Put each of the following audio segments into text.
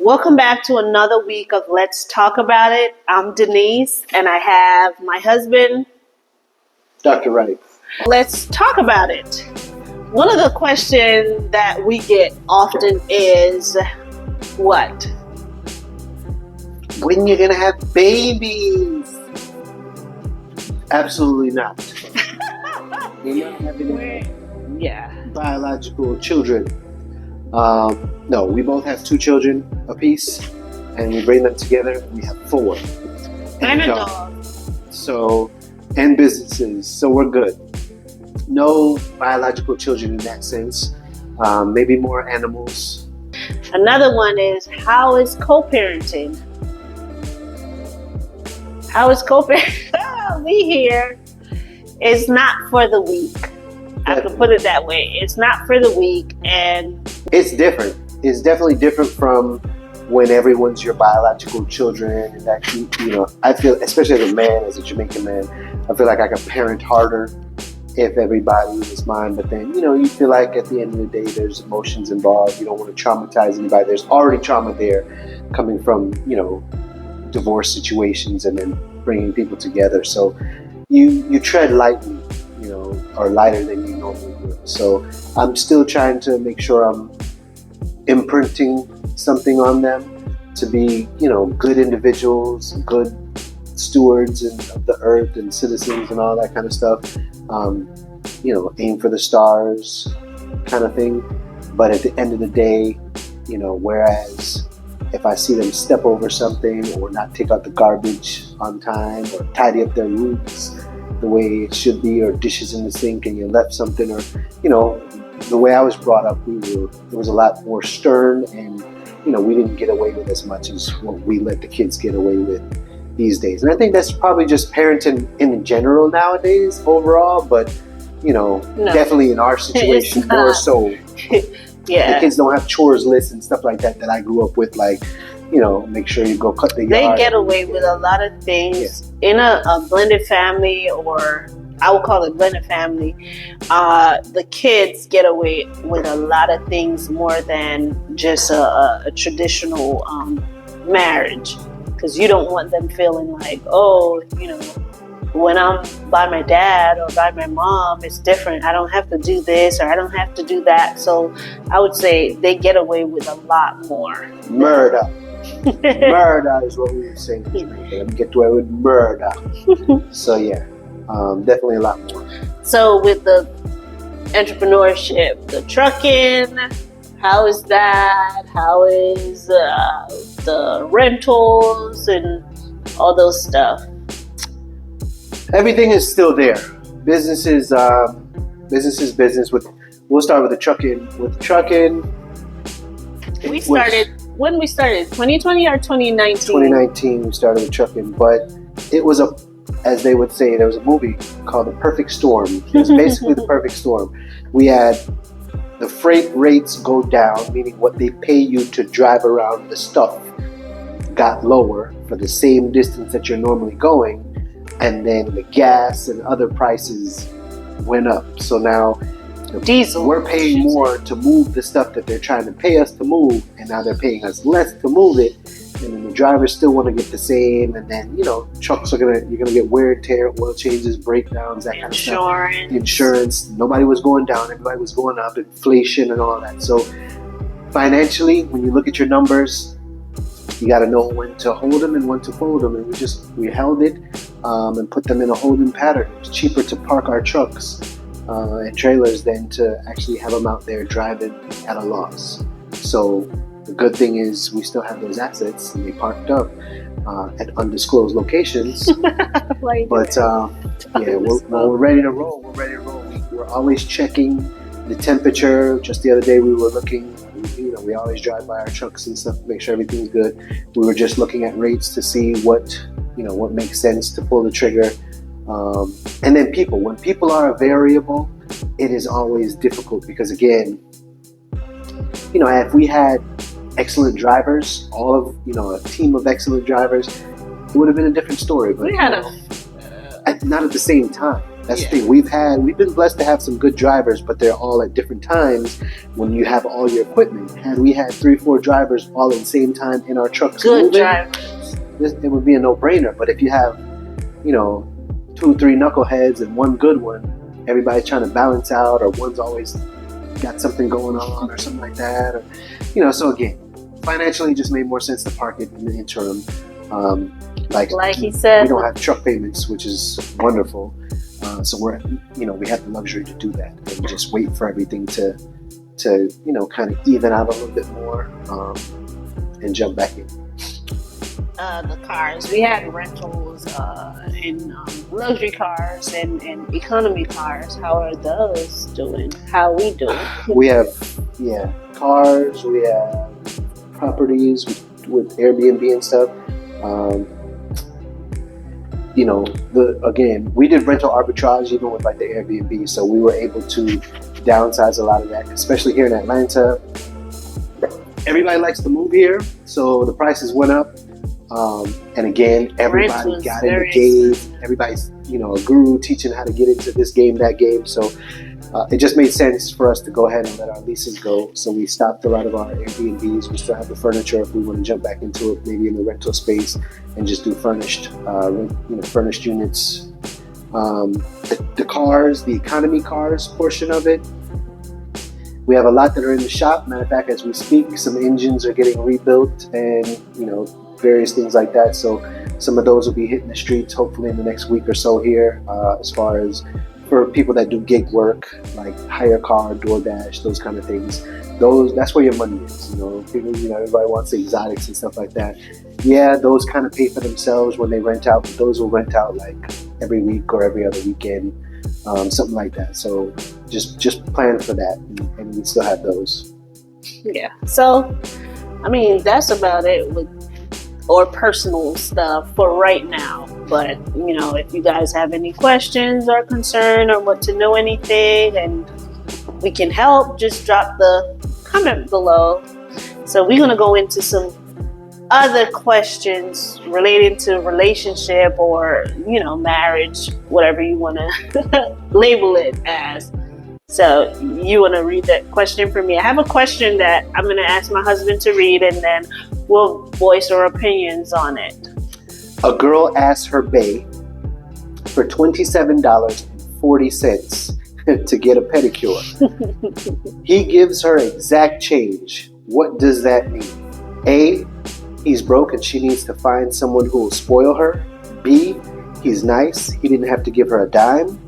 Welcome back to another week of Let's Talk About It. I'm Denise, and I have my husband, Dr. Wright. Let's talk about it. One of the questions that we get often is, what? When you're going to have babies? Absolutely not. You're not having any biological children. No, we both have 2 children apiece, and we bring them together. We have 4. And a dog. And businesses. So we're good. No biological children in that sense. Maybe more animals. Another one is, how is co-parenting? How is co-parenting? We here. It's not for the weak. I can put it that way. It's not for the weak, and it's different. It's definitely different from when everyone's your biological children. And actually, I feel, especially as a man, as a Jamaican man, I feel like I can parent harder if everybody is mine. But then, you feel like at the end of the day, there's emotions involved. You don't want to traumatize anybody. There's already trauma there coming from, divorce situations and then bringing people together. So you tread lightly, or lighter than you normally would. So I'm still trying to make sure I'm imprinting something on them to be, good individuals, good stewards of the earth and citizens and all that kind of stuff. Aim for the stars kind of thing. But at the end of the day, whereas if I see them step over something or not take out the garbage on time or tidy up their rooms the way it should be, or dishes in the sink and you left something, or the way I was brought up, it was a lot more stern, and we didn't get away with as much as what we let the kids get away with these days. And I think that's probably just parenting in general nowadays overall, but no. Definitely in our situation more so. Yeah, the kids don't have chores lists and stuff like that I grew up with, like make sure you go cut the yard. They get away with a lot of things in a blended family, or I would call it blended family. The kids get away with a lot of things more than just a traditional marriage, because you don't want them feeling like, when I'm by my dad or by my mom, it's different. I don't have to do this or I don't have to do that. So I would say they get away with a lot more. Murder. Murder is what we would say in Jamaica. Let me get away with murder. So definitely a lot more. So with the entrepreneurship, the trucking, how is that? How is the rentals and all those stuff? Everything is still there. Business is business. We'll start with the trucking. With trucking, we started. When we started, 2020 or 2019? 2019 we started with trucking, but it was as they would say, there was a movie called The Perfect Storm. It was basically the perfect storm. We had the freight rates go down, meaning what they pay you to drive around the stuff got lower for the same distance that you're normally going, and then the gas and other prices went up. So now diesel, we're paying more to move the stuff that they're trying to pay us to move, and now they're paying us less to move it, and then the drivers still want to get the same, and then trucks you're gonna get wear and tear, oil changes, breakdowns, that kind of stuff. Insurance, nobody was going down, everybody was going up, inflation and all that. So financially, when you look at your numbers, you got to know when to hold them and when to fold them, and we held it and put them in a holding pattern. It's cheaper to park our trucks and trailers than to actually have them out there driving at a loss. So the good thing is we still have those assets, and they parked up at undisclosed locations. But when we're ready to roll, we're always checking the temperature. Just the other day we were looking, we always drive by our trucks and stuff to make sure everything's good. We were just looking at rates to see what makes sense to pull the trigger. And then when people are a variable, it is always difficult, because again, if we had excellent drivers, all of a team of excellent drivers, it would have been a different story. But we had not at the same time. That's the thing. We've been blessed to have some good drivers, but they're all at different times when you have all your equipment. Had we had 3-4 drivers all at the same time in our trucks Good moving, drivers. it would be a no-brainer. But if you have, 2-3 knuckleheads and one good one, everybody's trying to balance out, or one's always got something going on or something like that, or so again, financially, it just made more sense to park it in the interim. Like he said, we don't have truck payments, which is wonderful. So we have the luxury to do that and just wait for everything to kind of even out a little bit more, and jump back in. The cars, we had rentals in luxury cars and economy cars. How are those doing? How we doing? We have cars. We have properties with Airbnb and stuff. We did rental arbitrage even with like the Airbnb, so we were able to downsize a lot of that, especially here in Atlanta. Everybody likes to move here, so the prices went up. And again, everybody got in the game. Everybody's, a guru teaching how to get into this game, that game. So it just made sense for us to go ahead and let our leases go. So we stopped a lot of our Airbnbs. We still have the furniture if we want to jump back into it, maybe in the rental space, and just do furnished units. The cars, the economy cars portion of it, we have a lot that are in the shop. Matter of fact, as we speak, some engines are getting rebuilt and, various things like that. So some of those will be hitting the streets hopefully in the next week or so here, as far as for people that do gig work, like hire car, DoorDash, those kind of things. That's where your money is. People, everybody wants the exotics and stuff like that. Yeah, those kind of pay for themselves when they rent out, but those will rent out like every week or every other weekend, something like that. So just plan for that, and we still have those. Yeah. So, that's about it with or personal stuff for right now. But, if you guys have any questions or concern or want to know anything and we can help, just drop the comment below. So we're going to go into some other questions related to relationship or, marriage, whatever you want to label it as. So you want to read that question for me? I have a question that I'm going to ask my husband to read, and then we'll voice our opinions on it. A girl asked her bae for $27.40 to get a pedicure. He gives her exact change. What does that mean? A, he's broke and she needs to find someone who will spoil her. B, he's nice. He didn't have to give her a dime.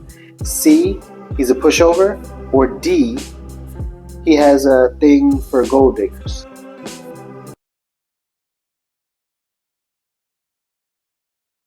C, he's a pushover. Or D, he has a thing for gold diggers.